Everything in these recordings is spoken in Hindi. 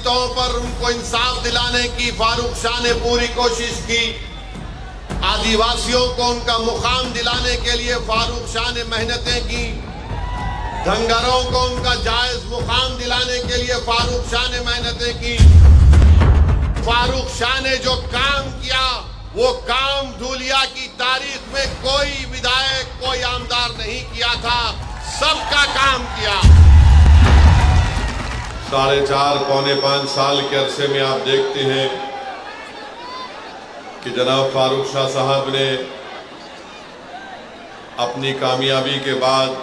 तौर पर उनको इंसाफ दिलाने की फारूक शाह ने पूरी कोशिश की। आदिवासियों को उनका मुकाम दिलाने के लिए फारूक शाह ने मेहनतें की। धंगरों को उनका जायज मुकाम दिलाने के लिए फारूक शाह ने मेहनतें की। फारूक शाह ने जो काम किया वो काम धूलिया की तारीख में कोई विधायक, कोई आमदार नहीं किया था, सबका काम किया। 4.5 पौने 5 साल के अरसे में आप देखते हैं कि जनाब फारूक शाह साहब ने अपनी कामयाबी के बाद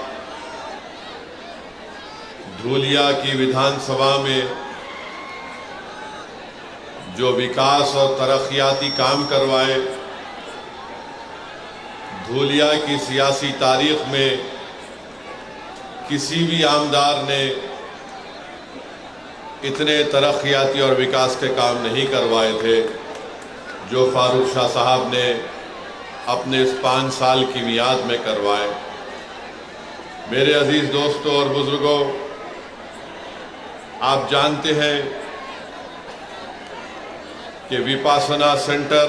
धूलिया की विधानसभा में जो विकास और तरक्याती काम करवाए, धूलिया की सियासी तारीख में किसी भी आमदार ने इतने तरक्याती और विकास के काम नहीं करवाए थे जो फारूक शाह साहब ने अपने इस 5 साल की मियाद में करवाए। मेरे अजीज दोस्तों और बुजुर्गों, आप जानते हैं कि विपासना सेंटर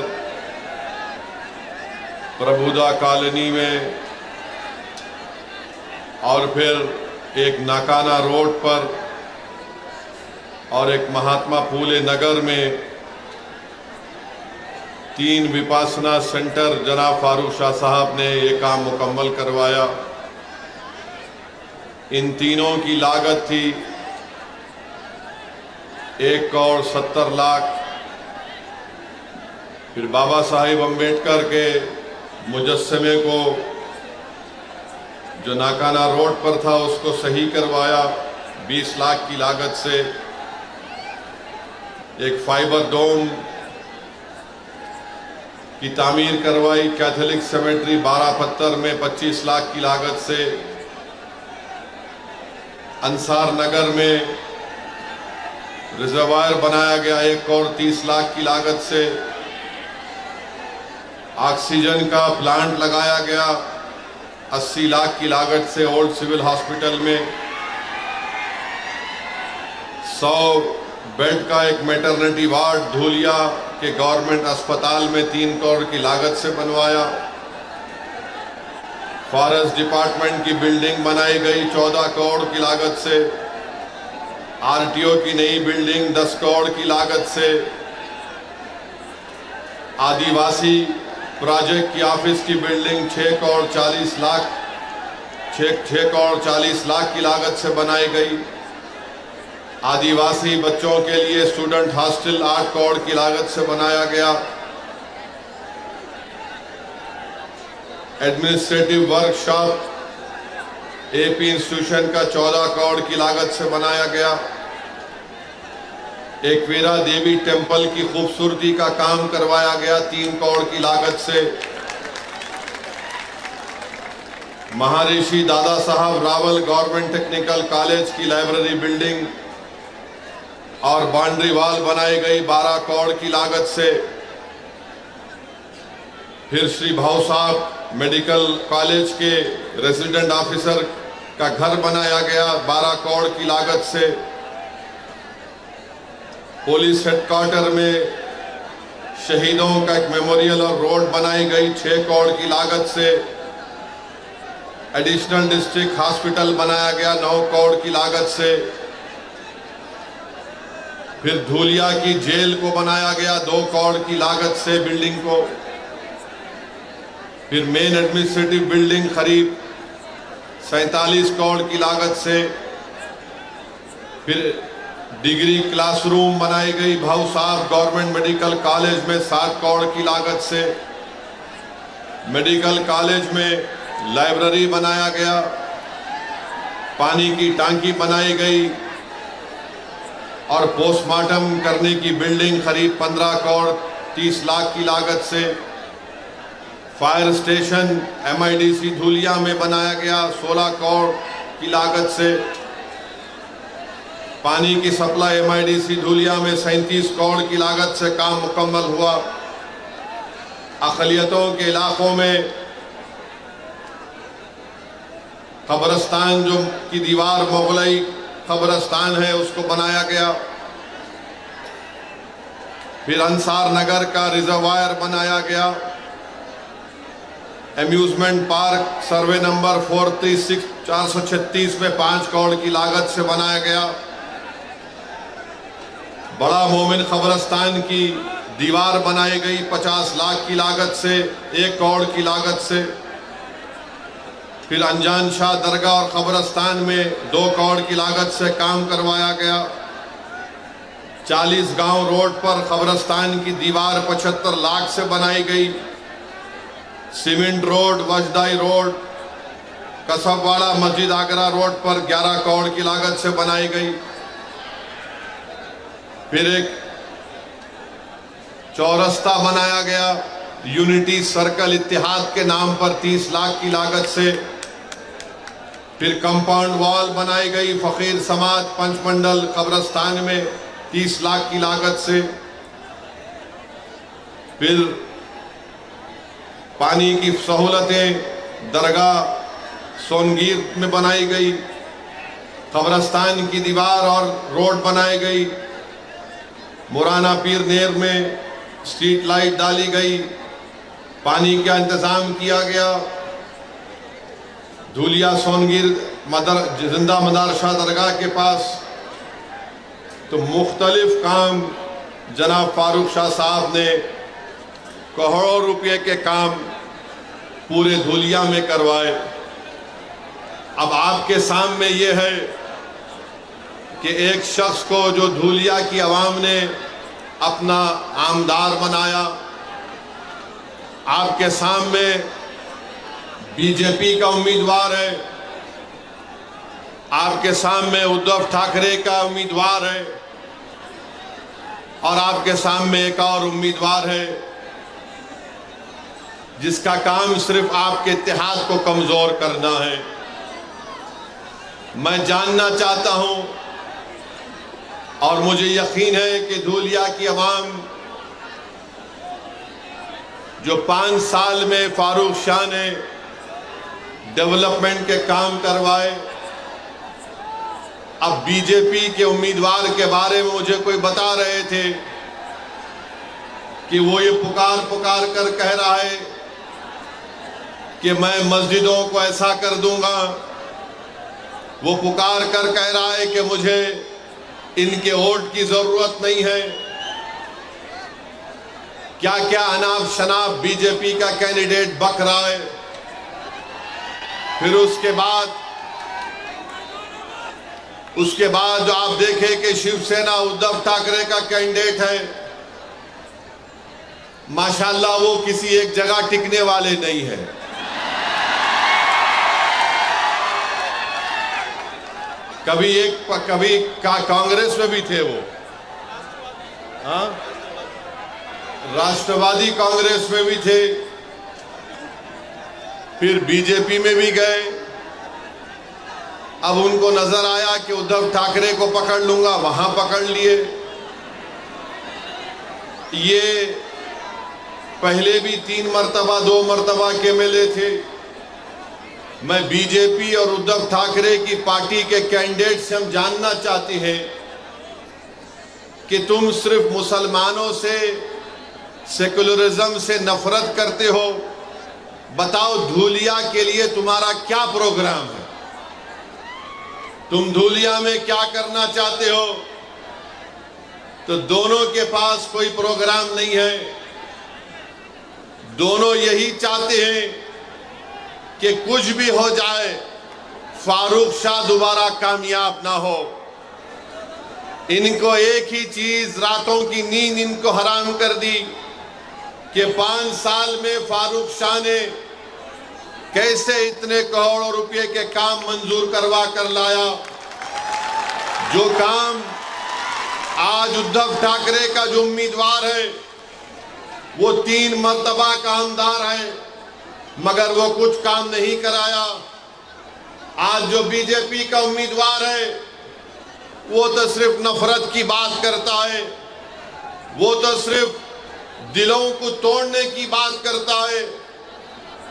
प्रभुदा कॉलोनी में और फिर एक नाकाना रोड पर और एक महात्मा फूले नगर में 3 विपासना सेंटर जनाब फारूक शाह साहब ने ये काम मुकम्मल करवाया। इन तीनों की लागत थी 1 करोड़ 70 लाख। फिर बाबा साहिब अम्बेडकर के मुजस्समे को जो नाकाना रोड पर था उसको सही करवाया 20 लाख की लागत से। एक फाइबर डोम की तामीर करवाई कैथोलिक सेमेट्री 12 पत्थर में 25 लाख की लागत से। अंसार नगर में रिजर्वायर बनाया गया 1 करोड़ 30 लाख की लागत से। ऑक्सीजन का प्लांट लगाया गया 80 लाख की लागत से ओल्ड सिविल हॉस्पिटल में। 100 बेड का एक मैटरनिटी वार्ड धूलिया के गवर्नमेंट अस्पताल में 3 करोड़ की लागत से बनवाया। फॉरेस्ट डिपार्टमेंट की बिल्डिंग बनाई गई 14 करोड़ की लागत से। आरटीओ की नई बिल्डिंग 10 करोड़ की लागत से। आदिवासी प्रोजेक्ट की ऑफिस की बिल्डिंग 6 करोड़ 40 लाख की लागत से बनाई गई। आदिवासी बच्चों के लिए स्टूडेंट हॉस्टल 8 करोड़ की लागत से बनाया गया। एडमिनिस्ट्रेटिव वर्कशॉप एपी इंस्टीट्यूशन का 14 करोड़ की लागत से बनाया गया। एकवीरा देवी टेंपल की खूबसूरती का काम करवाया गया 3 करोड़ की लागत से। महर्षि Dada Saheb Rawal government technical college की लाइब्रेरी बिल्डिंग और बाउंड्री वॉल बनाई गई 12 करोड़ की लागत से। फिर श्री भाऊ साहब मेडिकल कॉलेज के रेजिडेंट ऑफिसर का घर बनाया गया 12 करोड़ की लागत से। पुलिस हेडक्वार्टर में शहीदों का एक मेमोरियल और रोड बनाई गई 6 करोड़ की लागत से। एडिशनल डिस्ट्रिक्ट हॉस्पिटल बनाया गया 9 करोड़ की लागत से। फिर धूलिया की जेल को बनाया गया 2 करोड़ की लागत से बिल्डिंग को। फिर मेन एडमिनिस्ट्रेटिव बिल्डिंग करीब 47 करोड़ की लागत से। फिर डिग्री क्लासरूम बनाई गई भाऊ साहब गवर्नमेंट मेडिकल कॉलेज में 7 करोड़ की लागत से। मेडिकल कॉलेज में लाइब्रेरी बनाया गया। पानी की टांकी बनाई गई और पोस्टमार्टम करने की बिल्डिंग करीब 15 करोड़ 30 लाख की लागत से। फायर स्टेशन MIDC धूलिया में बनाया गया 16 करोड़ की लागत से। पानी की सप्लाई MIDC धूलिया में 37 करोड़ की लागत से काम मुकम्मल हुआ। अक़लियतों के इलाकों में कब्रिस्तान जो की दीवार मुगलई कब्रिस्तान है उसको बनाया गया। फिर अंसार नगर का रिजर्वायर बनाया गया। एम्यूजमेंट पार्क सर्वे नंबर 436 में 5 करोड़ की लागत से बनाया गया। बड़ा मोमिन कब्रिस्तान की दीवार बनाई गई 50 लाख की लागत से, 1 करोड़ की लागत से। फिर अनजान शाह दरगाह और कब्रिस्तान में 2 करोड़ की लागत से काम करवाया गया। 40 गांव रोड पर कब्रिस्तान की दीवार 75 लाख से बनाई गई। सीमेंट रोड, वजदाई रोड, कसबवाड़ा मस्जिद आगरा रोड पर 11 करोड़ की लागत से बनाई गई। फिर एक चौरस्ता बनाया गया यूनिटी सर्कल इत्तेहाद के नाम पर 30 लाख की लागत से। फिर कंपाउंड वॉल बनाई गई फकीर समाज पंचमंडल कब्रिस्तान में 30 लाख की लागत से। फिर पानी की सहूलतें दरगाह सोनगीर में बनाई गई। कब्रिस्तान की दीवार और रोड बनाई गई। मुराना पीर नेर में स्ट्रीट लाइट डाली गई। पानी का इंतजाम किया गया। धूलिया सोनगीर जिंदा मदरसा दरगाह के पास तो मुख्तलिफ काम जनाब फारूक शाह साहब ने करोड़ों रुपए के काम पूरे धूलिया में करवाए। अब आपके सामने ये है कि एक शख्स को जो धूलिया की आवाम ने अपना आमदार बनाया, आपके सामने बीजेपी का उम्मीदवार है, आपके सामने उद्धव ठाकरे का उम्मीदवार है और आपके सामने एक और उम्मीदवार है जिसका काम सिर्फ आपके इत्तेहाद को कमजोर करना है। मैं जानना चाहता हूं और मुझे यकीन है कि धूलिया की आवाम जो 5 साल में फारूक शाह ने डेवलपमेंट के काम करवाए, अब बीजेपी के उम्मीदवार के बारे में मुझे कोई बता रहे थे कि वो ये पुकार कर कह रहा है कि मैं मस्जिदों को ऐसा कर दूंगा। वो पुकार कर कह रहा है कि मुझे इनके वोट की जरूरत नहीं है। क्या क्या अनाप शनाप बीजेपी का कैंडिडेट बक रहा है। फिर उसके बाद जो आप देखें कि शिवसेना उद्धव ठाकरे का कैंडिडेट है, माशाल्लाह वो किसी एक जगह टिकने वाले नहीं है। कभी कांग्रेस में भी थे वो, हाँ, राष्ट्रवादी कांग्रेस में भी थे, फिर बीजेपी में भी गए। अब उनको नजर आया कि उद्धव ठाकरे को पकड़ लूंगा, वहां पकड़ लिए। ये पहले भी 3 मर्तबा 2 मर्तबा के एमएलए थे। मैं बीजेपी और उद्धव ठाकरे की पार्टी के कैंडिडेट से हम जानना चाहते हैं कि तुम सिर्फ मुसलमानों से, सेकुलरिज्म से नफरत करते हो। बताओ धूलिया के लिए तुम्हारा क्या प्रोग्राम है? तुम धूलिया में क्या करना चाहते हो? तो दोनों के पास कोई प्रोग्राम नहीं है। दोनों यही चाहते हैं कि कुछ भी हो जाए, फारूक शाह दोबारा कामयाब ना हो। इनको एक ही चीज, रातों की नींद इनको हराम कर दी कि 5 साल में फारूक शाह ने कैसे इतने करोड़ों रुपए के काम मंजूर करवा कर लाया। जो काम आज उद्धव ठाकरे का जो उम्मीदवार है वो 3 मर्तबा का आमदार है, मगर वो कुछ काम नहीं कराया। आज जो बीजेपी का उम्मीदवार है वो तो सिर्फ नफरत की बात करता है, वो तो सिर्फ दिलों को तोड़ने की बात करता है।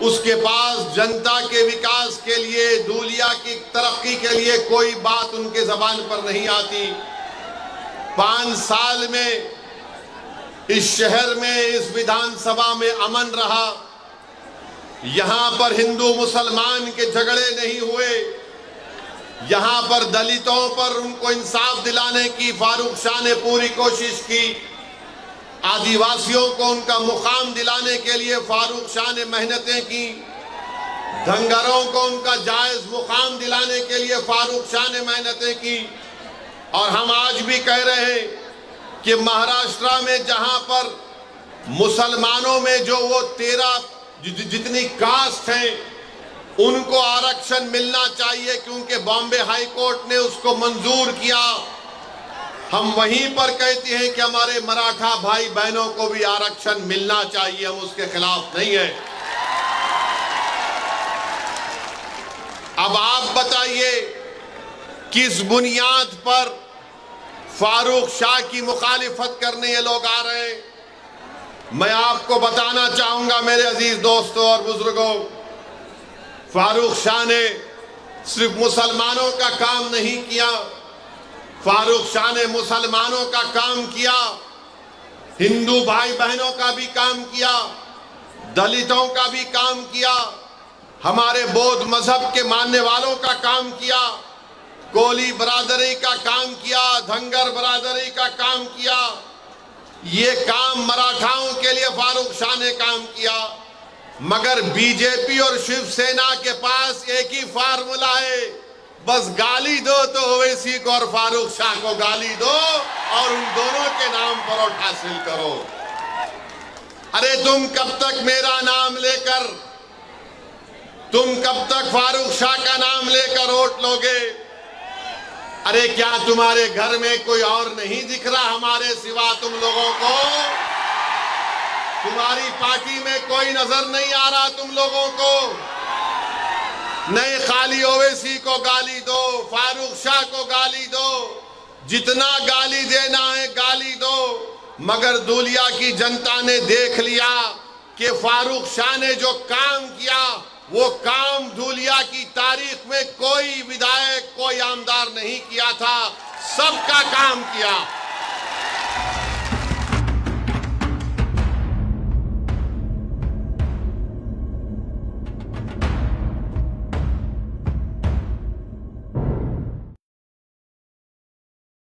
उसके पास जनता के विकास के लिए, धूलिया की तरक्की के लिए कोई बात उनके जबान पर नहीं आती। 5 साल में इस शहर में, इस विधानसभा में अमन रहा। यहां पर हिंदू मुसलमान के झगड़े नहीं हुए। यहां पर दलितों पर उनको इंसाफ दिलाने की फारूक शाह ने पूरी कोशिश की। आदिवासियों को उनका मुकाम दिलाने के लिए फारूक शाह ने मेहनतें की। धंगरों को उनका जायज मुकाम दिलाने के लिए फारूक शाह ने मेहनतें की। और हम आज भी कह रहे हैं कि महाराष्ट्र में जहां पर मुसलमानों में जो वो 13 जितनी कास्ट हैं उनको आरक्षण मिलना चाहिए, क्योंकि बॉम्बे हाई कोर्ट ने उसको मंजूर किया। हम वहीं पर कहते हैं कि हमारे मराठा भाई बहनों को भी आरक्षण मिलना चाहिए, हम उसके खिलाफ नहीं है। अब आप बताइए किस बुनियाद पर फारूक शाह की मुखालिफत करने ये लोग आ रहे हैं। मैं आपको बताना चाहूंगा मेरे अजीज दोस्तों और बुजुर्गों, फारूक शाह ने सिर्फ मुसलमानों का काम नहीं किया, फारूक शाह ने मुसलमानों का काम किया, हिंदू भाई बहनों का भी काम किया, दलितों का भी काम किया, हमारे बौद्ध मजहब के मानने वालों का काम किया, कोली बरादरी का काम किया, धंगर बरादरी का काम किया। ये काम मराठाओं के लिए फारूक शाह ने काम किया। मगर बीजेपी और शिवसेना के पास एक ही फार्मूला है, बस गाली दो तो ओवैसी को और फारूक शाह को गाली दो और उन दोनों के नाम पर वोट हासिल करो। अरे तुम कब तक मेरा नाम लेकर, तुम कब तक फारूक शाह का नाम लेकर वोट लोगे? अरे क्या तुम्हारे घर में कोई और नहीं दिख रहा हमारे सिवा तुम लोगों को? तुम्हारी पार्टी में कोई नजर नहीं आ रहा तुम लोगों को? नहीं, खाली ओवैसी को गाली दो, फारूक शाह को गाली दो, जितना गाली देना है गाली दो। मगर धूलिया की जनता ने देख लिया कि फारूक शाह ने जो काम किया वो काम धूलिया की तारीख में कोई विधायक, कोई आमदार नहीं किया था, सबका काम किया।